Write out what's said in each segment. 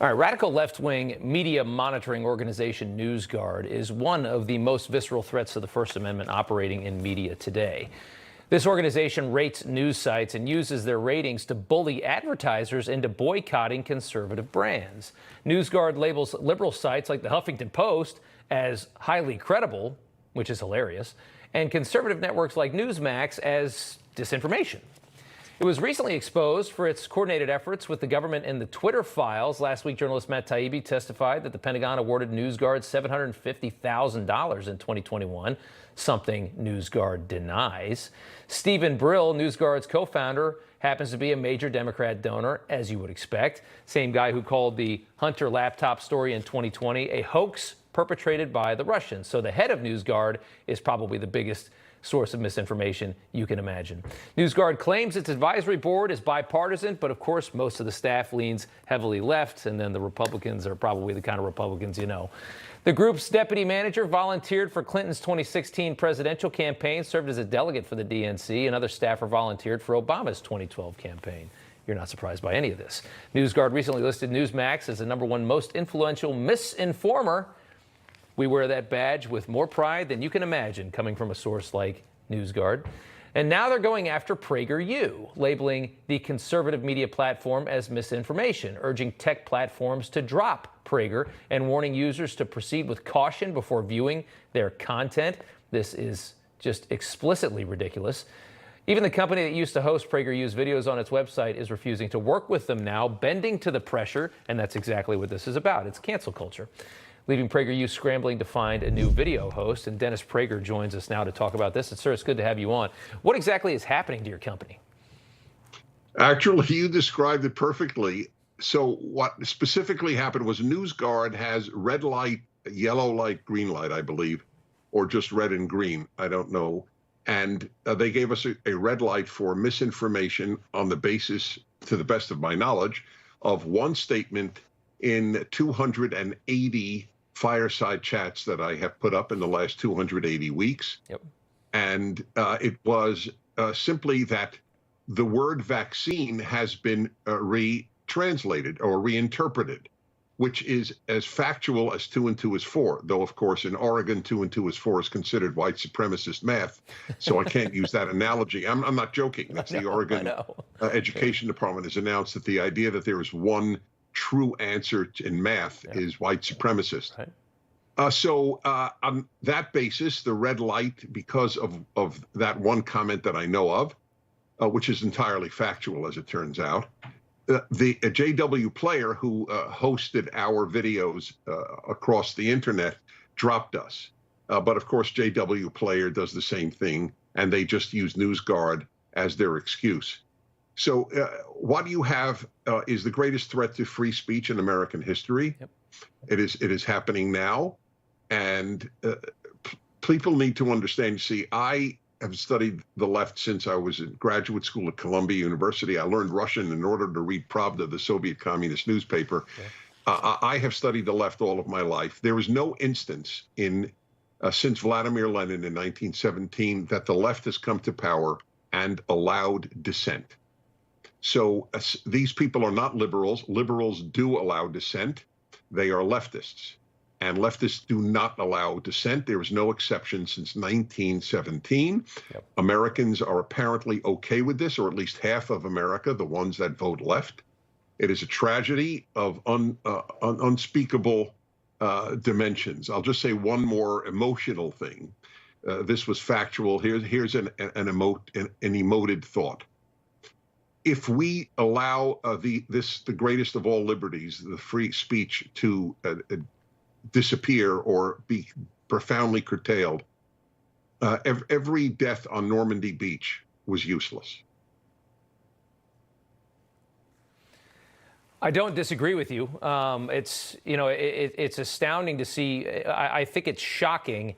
All right, radical left-wing media monitoring organization NewsGuard is one of the most visceral threats to the First Amendment operating in media today. This organization rates news sites and uses their ratings to bully advertisers into boycotting conservative brands. NewsGuard labels liberal sites like the Huffington Post as highly credible, which is hilarious, and conservative networks like NewsMax as disinformation. It was recently exposed for its coordinated efforts with the government in the Twitter files. Last week, journalist Matt Taibbi testified that the Pentagon awarded NewsGuard $750,000 in 2021, something NewsGuard denies. Stephen Brill, NewsGuard's co-founder, happens to be a major Democrat donor, as you would expect. Same guy who called the Hunter laptop story in 2020 a hoax perpetrated by the Russians. So the head of NewsGuard is probably the biggest source of misinformation you can imagine. NewsGuard claims its advisory board is bipartisan, but of course most of the staff leans heavily left, and then the Republicans are probably the kind of Republicans you know. The group's deputy manager volunteered for Clinton's 2016 presidential campaign, served as a delegate for the DNC. Another staffer volunteered for Obama's 2012 campaign. You're not surprised by any of this. NewsGuard recently listed NewsMax as the #1 most influential misinformer. We wear that badge with more pride than you can imagine, coming from a source like NewsGuard. And now they're going after PragerU, labeling the conservative media platform as misinformation, urging tech platforms to drop Prager, and warning users to proceed with caution before viewing their content. This is just explicitly ridiculous. Even the company that used to host PragerU's videos on its website is refusing to work with them now, bending to the pressure, and that's exactly what this is about. It's cancel culture, leaving PragerU scrambling to find a new video host. And Dennis Prager joins us now to talk about this. And sir, it's good to have you on. What exactly is happening to your company? Actually, you described it perfectly. So what specifically happened was NewsGuard has red light, yellow light, green light, I believe, or just red and green. I don't know. And they gave us a red light for misinformation on the basis, to the best of my knowledge, of one statement in 280 fireside chats that I have put up in the last 280 weeks. Yep. And it was simply that the word vaccine has been retranslated or reinterpreted, which is as factual as 2 and 2 is 4, though, of course, in Oregon, 2 and 2 is 4 is considered white supremacist math. So I can't use that analogy. I'm not joking. That's the Oregon Education Department has announced that the idea that there is one true answer in math is white supremacist. Right. So on that basis, the red light, because of that one comment that I know of, which is entirely factual, as it turns out, the JW Player, who hosted our videos across the internet, dropped us. But of course, JW Player does the same thing, and they just use NewsGuard as their excuse. So what you have is the greatest threat to free speech in American history. Yep. It is happening now, and people need to understand. See, I have studied the left since I was in graduate school at Columbia University. I learned Russian in order to read Pravda, the Soviet communist newspaper. Okay. I have studied the left all of my life. There is no instance in since Vladimir Lenin in 1917 that the left has come to power and allowed dissent. So these people are not liberals. Liberals do allow dissent. They are leftists. And leftists do not allow dissent. There is no exception since 1917. Yep. Americans are apparently okay with this, or at least half of America, the ones that vote left. It is a tragedy of unspeakable dimensions. I'll just say one more emotional thing. This was factual. Here's an emoted thought. If we allow the greatest of all liberties, the free speech, to disappear or be profoundly curtailed, every death on Normandy Beach was useless. I don't disagree with you. It's astounding to see. I think it's shocking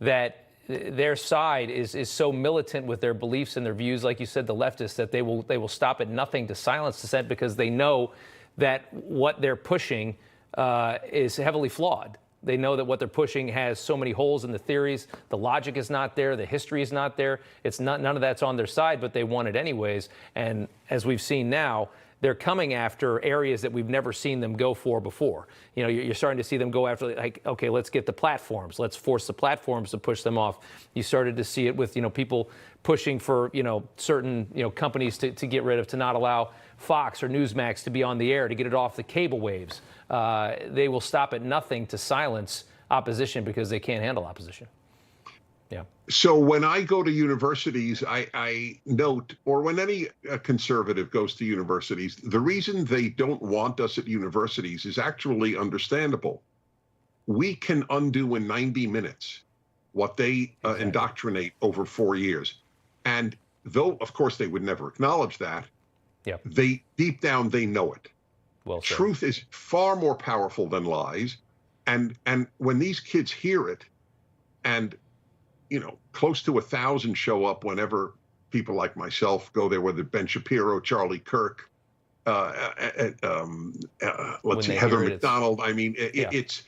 that their side is so militant with their beliefs and their views, like you said, the leftists, that they will stop at nothing to silence dissent, because they know that what they're pushing is heavily flawed. They know that what they're pushing has so many holes in the theories. The logic is not there. The history is not there. It's not, none of that's on their side, but they want it anyways. And as we've seen now, they're coming after areas that we've never seen them go for before. You know, you're starting to see them go after, like, okay, let's get the platforms. Let's force the platforms to push them off. You started to see it with, you know, people pushing for, you know, certain, you know, companies to get rid of, to not allow Fox or NewsMax to be on the air, to get it off the cable waves. They will stop at nothing to silence opposition because they can't handle opposition. Yeah. So when I go to universities, I note, or when any conservative goes to universities, the reason they don't want us at universities is actually understandable. We can undo in 90 minutes what they indoctrinate over 4 years. And though, of course, they would never acknowledge that, they deep down, they know it. Well said. Truth is far more powerful than lies. And when these kids hear it, and you know, close to 1,000 show up whenever people like myself go there, whether Ben Shapiro, Charlie Kirk, let's see, Heather McDonald. I mean, it's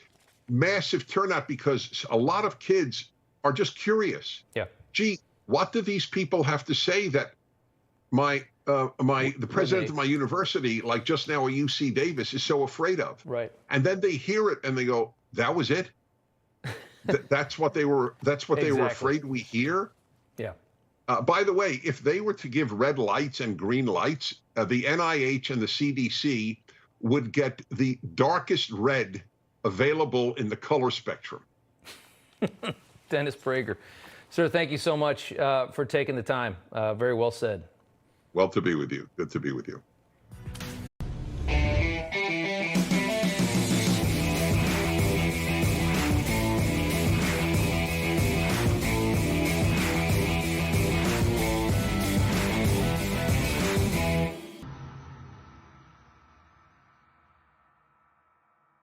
massive turnout because a lot of kids are just curious. Yeah. Gee, what do these people have to say that the president of my university, like just now at UC Davis, is so afraid of? Right. And then they hear it and they go, "That was it." That's what they were. That's what they were afraid we hear. Yeah. By the way, if they were to give red lights and green lights, the NIH and the CDC would get the darkest red available in the color spectrum. Dennis Prager, sir, thank you so much for taking the time. Very well said. Well, to be with you. Good to be with you.